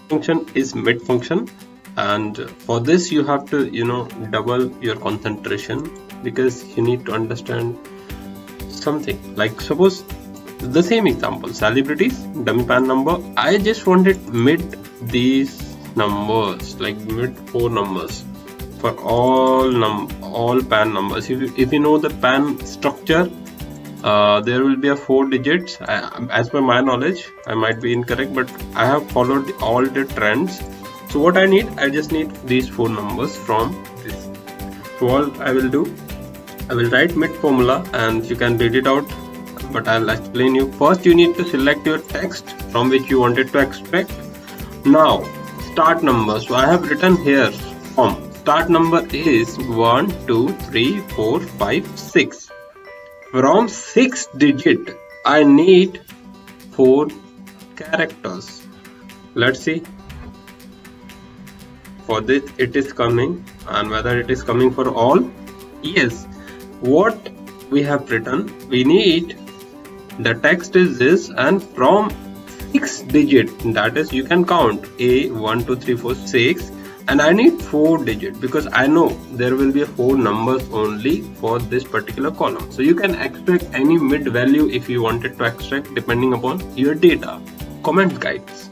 function is mid function, and for this you have to double your concentration, because you need to understand something. Like suppose the same example, celebrities, dummy pan number. I just wanted mid these numbers, like mid 4 numbers for all pan numbers. If you know the pan structure, there will be a 4 digits. As per my knowledge, I might be incorrect, but I have followed all the trends. So what I just need these 4 numbers from this. So all I will do, I will write mid formula and you can read it out, but I'll explain you. First you need to select your text from which you wanted to extract. Now start number. So I have written here start number is 1 2 3 4 5 6. From 6 digit I need 4 characters. Let's see. For this it is coming, and whether it is coming for all. Yes, what we have written, we need the text is this, and from 6 digit, that is you can count a 1 2 3 4 6, and I need 4 digit because I know there will be 4 numbers only for this particular column. So you can extract any mid value if you wanted to extract depending upon your data. Comment guys.